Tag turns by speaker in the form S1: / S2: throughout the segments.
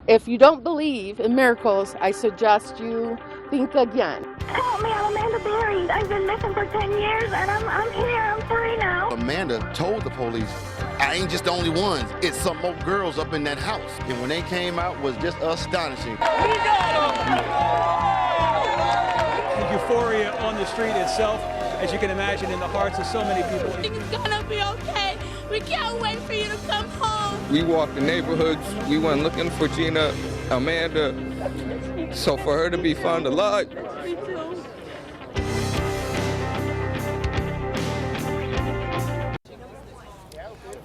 S1: If you don't believe in miracles, I suggest you think again.
S2: Help me, I'm Amanda Berry. I've been missing for 10 years and I'm here, I'm free now.
S3: Amanda told the police, I ain't just the only ones. It's some more girls up in that house. And when they came out, was just astonishing.
S4: The euphoria on the street itself, as you can imagine, in the hearts of so many people.
S5: It's gonna be okay. We can't wait for you to come home.
S6: We walked the neighborhoods. We went looking for Gina, Amanda. So for her to be found alive.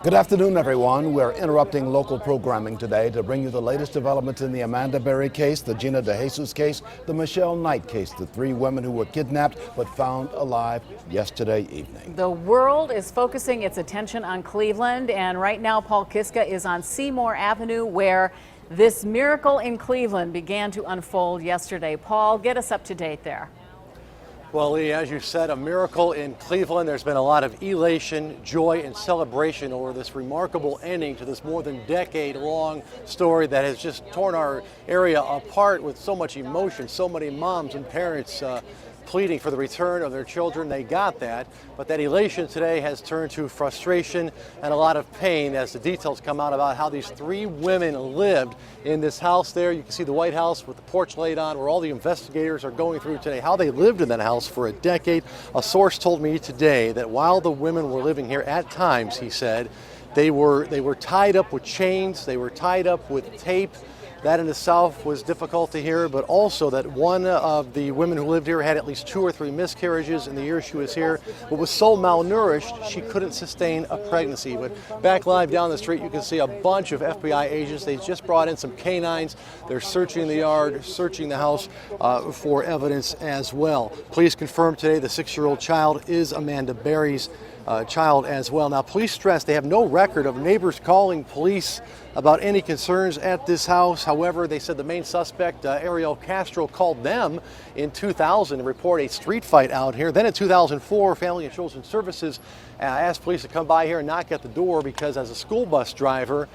S7: Good afternoon, everyone. We're interrupting local programming today to bring you the latest developments in the Amanda Berry case, the Gina DeJesus case, the Michelle Knight case, the 3 women who were kidnapped but found alive yesterday evening.
S8: The world is focusing its attention on Cleveland, and right now Paul Kiska is on Seymour Avenue, where this miracle in Cleveland began to unfold yesterday. Paul, get us up to date there.
S9: Well, Lee, as you said, a miracle in Cleveland. There's been a lot of elation, joy, and celebration over this remarkable ending to this more than decade-long story that has just torn our area apart with so much emotion. So many moms and parents pleading for the return of their children. They got that, but that elation today has turned to frustration and a lot of pain as the details come out about how these 3 women lived in this house there. You can see the White House with the porch laid on, where all the investigators are going through today, how they lived in that house for a decade. A source told me today that while the women were living here, at times, he said, they were tied up with chains, they were tied up with tape. That in itself was difficult to hear, but also that one of the women who lived here had at least 2 or 3 miscarriages in the year she was here, but was so malnourished she couldn't sustain a pregnancy. But back live down the street, you can see a bunch of FBI agents. They just brought in some canines. They're searching the yard, searching the house for evidence as well. Police confirmed today the 6-year-old child is Amanda Berry's child as well. Now, police stress they have no record of neighbors calling police about any concerns at this house. However, they said the main suspect, Ariel Castro, called them in 2000 to report a street fight out here. Then in 2004, Family and Children's Services asked police to come by here and knock at the door because as a school bus driver,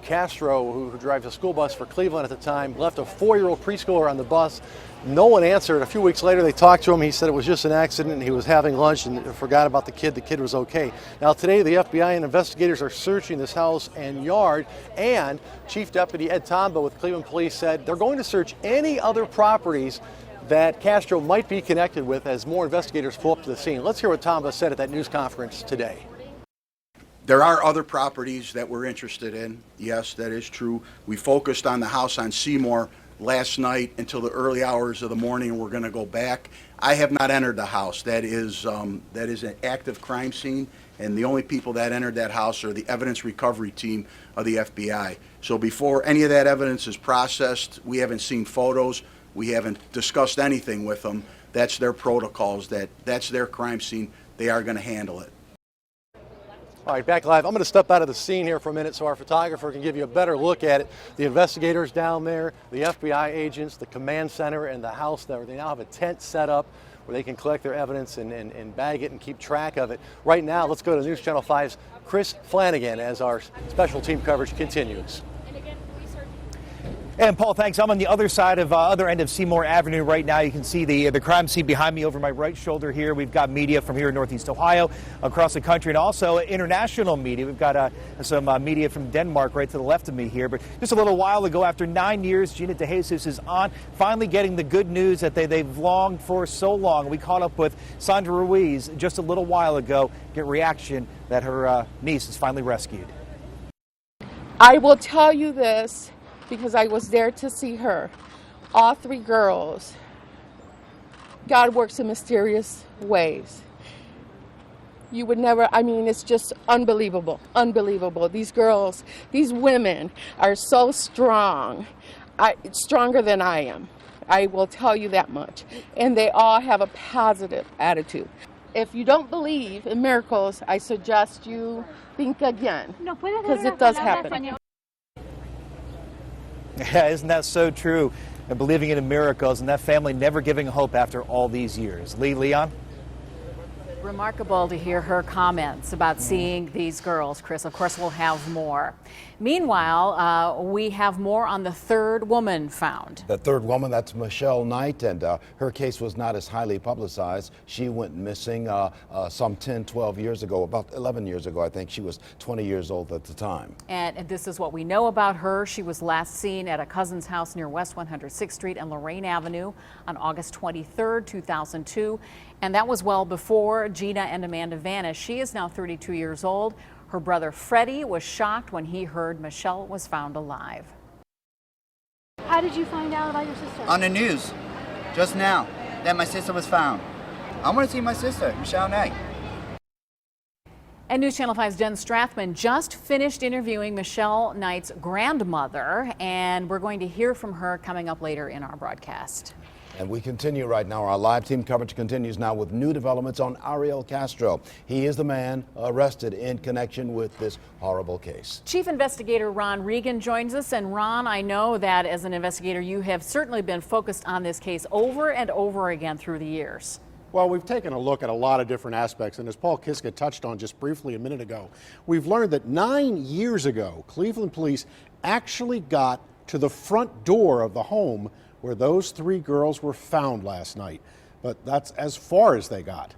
S9: Castro, who drives a school bus for Cleveland at the time, left a 4-year-old preschooler on the bus. No one answered. A few weeks later, they talked to him. He said it was just an accident and he was having lunch and forgot about the kid. The kid was okay. Now, today, the FBI and investigators are searching this house and yard, and Chief Deputy Ed Tomba with Cleveland Police said they're going to search any other properties that Castro might be connected with as more investigators pull up to the scene. Let's hear what Tomba said at that news conference today.
S3: There are other properties that we're interested in. Yes, that is true. We focused on the house on Seymour last night until the early hours of the morning. We're going to go back. I have not entered the house. That is an active crime scene, and the only people that entered that house are the evidence recovery team of the FBI. So before any of that evidence is processed, we haven't seen photos. We haven't discussed anything with them. That's their protocols. That's their crime scene. They are going to handle it.
S9: All right, back live. I'm going to step out of the scene here for a minute so our photographer can give you a better look at it. The investigators down there, the FBI agents, the command center, and the house there. They now have a tent set up where they can collect their evidence and bag it and keep track of it. Right now, let's go to News Channel 5's Chris Flanagan as our special team coverage continues.
S10: And Paul, thanks. I'm on the other side of other end of Seymour Avenue right now. You can see the crime scene behind me over my right shoulder here. We've got media from here in Northeast Ohio, across the country, and also international media. We've got some media from Denmark right to the left of me here. But just a little while ago, after 9 years, Gina DeJesus is on, finally getting the good news that they've longed for so long. We caught up with Sandra Ruiz just a little while ago, get reaction that her niece is finally rescued.
S1: I will tell you this, because I was there to see her. All 3 girls, God works in mysterious ways. You would never, I mean, it's just unbelievable, unbelievable. These girls, these women are so strong, stronger than I am. I will tell you that much. And they all have a positive attitude. If you don't believe in miracles, I suggest you think again, because it does happen.
S10: Yeah, isn't that so true? And believing in miracles and that family never giving hope after all these years. Leon?
S8: Remarkable to hear her comments about seeing these girls, Chris. Of course, we'll have more. Meanwhile, we have more on the third woman found.
S7: The third woman, that's Michelle Knight, and her case was not as highly publicized. She went missing some 10, 12 years ago, about 11 years ago, I think. She was 20 years old at the time.
S8: And this is what we know about her. She was last seen at a cousin's house near West 106th Street and Lorraine Avenue on August 23rd, 2002. And that was well before Gina and Amanda vanished. She is now 32 years old. Her brother Freddie was shocked when he heard Michelle was found alive.
S2: How did you find out about your sister?
S11: On the news, just now, that my sister was found. I want to see my sister, Michelle Knight.
S8: And News Channel 5's Jen Strathman just finished interviewing Michelle Knight's grandmother, and we're going to hear from her coming up later in our broadcast.
S7: And we continue right now. Our live team coverage continues now with new developments on Ariel Castro. He is the man arrested in connection with this horrible case.
S8: Chief Investigator Ron Regan joins us. And Ron, I know that as an investigator, you have certainly been focused on this case over and over again through the years.
S12: Well, we've taken a look at a lot of different aspects, and as Paul Kiska touched on just briefly a minute ago, we've learned that 9 years ago, Cleveland police actually got to the front door of the home where those three girls were found last night. But that's as far as they got.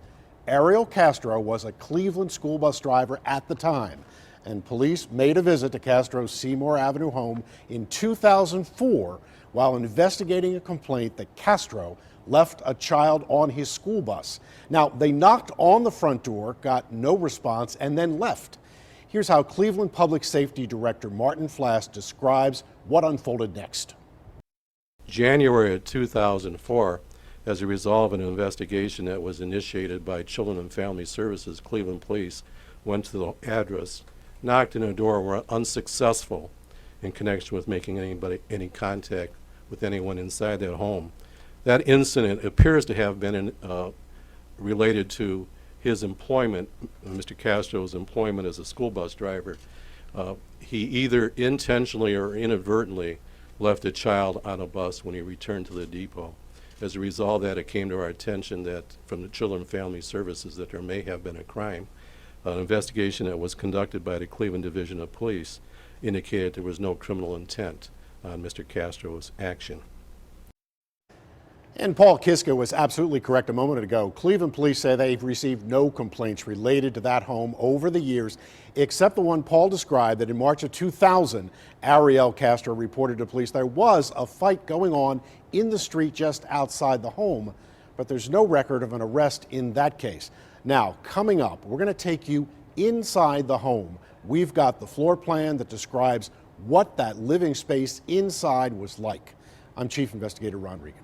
S12: Ariel Castro was a Cleveland school bus driver at the time, and police made a visit to Castro's Seymour Avenue home in 2004 while investigating a complaint that Castro left a child on his school bus. Now, they knocked on the front door, got no response, and then left. Here's how Cleveland Public Safety Director Martin Flass describes what unfolded next.
S13: January of 2004, as a result of an investigation that was initiated by Children and Family Services, Cleveland Police went to the address, knocked on the door, were unsuccessful in connection with making any contact with anyone inside that home. That incident appears to have been related to his employment, Mr. Castro's employment as a school bus driver. He either intentionally or inadvertently left a child on a bus when he returned to the depot. As a result of that, it came to our attention that from the Children and Family Services that there may have been a crime. An investigation that was conducted by the Cleveland Division of Police indicated there was no criminal intent on Mr. Castro's action.
S12: And Paul Kiska was absolutely correct a moment ago. Cleveland police say they've received no complaints related to that home over the years, except the one Paul described that in March of 2000, Ariel Castro reported to police there was a fight going on in the street just outside the home, but there's no record of an arrest in that case. Now, coming up, we're going to take you inside the home. We've got the floor plan that describes what that living space inside was like. I'm Chief Investigator Ron Regan.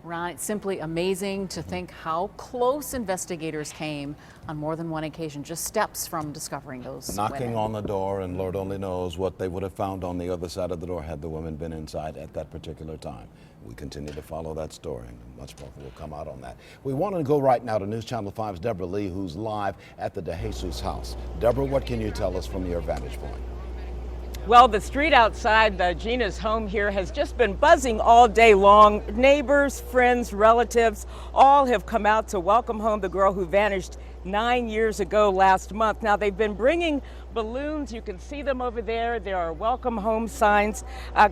S8: Ron, it's simply amazing to think how close investigators came on more than one occasion, just steps from discovering those
S7: Knocking
S8: women.
S7: on the door, and Lord only knows what they would have found on the other side of the door had the women been inside at that particular time. We continue to follow that story, and much more will come out on that. We want to go right now to News Channel 5's Deborah Lee, who's live at the DeJesus house. Deborah, what can you tell us from your vantage point?
S14: Well, the street outside Gina's home here has just been buzzing all day long. Neighbors, friends, relatives, all have come out to welcome home the girl who vanished 9 years ago last month. Now, they've been bringing balloons. You can see them over there. There are welcome home signs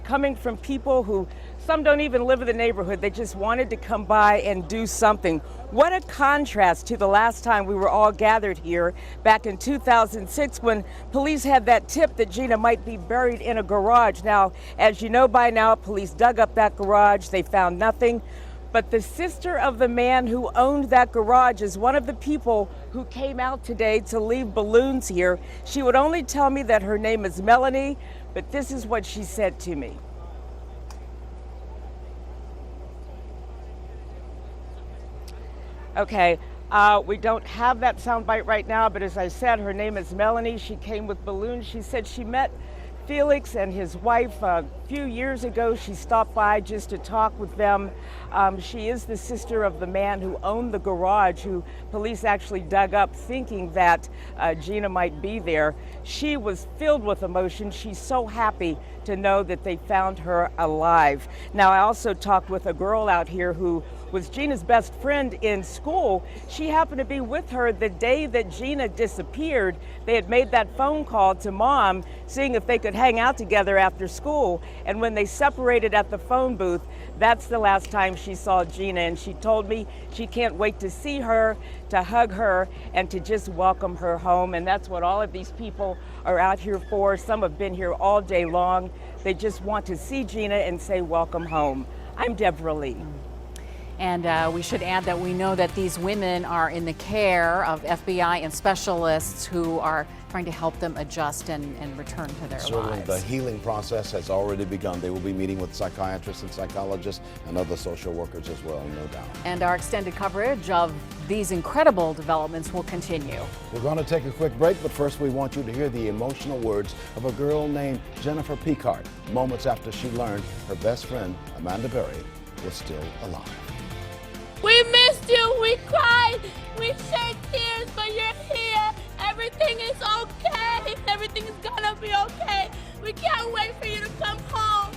S14: coming from people who, some don't even live in the neighborhood. They just wanted to come by and do something. What a contrast to the last time we were all gathered here back in 2006 when police had that tip that Gina might be buried in a garage. Now, as you know by now, police dug up that garage. They found nothing. But the sister of the man who owned that garage is one of the people who came out today to leave balloons here. She would only tell me that her name is Melanie, but this is what she said to me. Okay, we don't have that soundbite right now, but as I said, her name is Melanie. She came with balloons. She said she met Felix and his wife a few years ago. She stopped by just to talk with them. She is the sister of the man who owned the garage, who police actually dug up thinking that Gina might be there. She was filled with emotion. She's so happy to know that they found her alive. Now, I also talked with a girl out here who was Gina's best friend in school. She happened to be with her the day that Gina disappeared. They had made that phone call to mom, seeing if they could hang out together after school. And when they separated at the phone booth, that's the last time she saw Gina. And she told me she can't wait to see her, to hug her, and to just welcome her home. And that's what all of these people are out here for. Some have been here all day long. They just want to see Gina and say welcome home. I'm Deborah Lee.
S8: And we should add that we know that these women are in the care of FBI and specialists who are trying to help them adjust and return to their
S7: Certainly
S8: lives.
S7: the healing process has already begun. They will be meeting with psychiatrists and psychologists and other social workers as well, no doubt.
S8: And our extended coverage of these incredible developments will continue.
S7: We're going to take a quick break, but first we want you to hear the emotional words of a girl named Jennifer Picard, moments after she learned her best friend, Amanda Berry, was still alive.
S5: We missed you. We cried. We shed tears, but you're here. Everything is okay. Everything is gonna be okay. We can't wait for you to come home.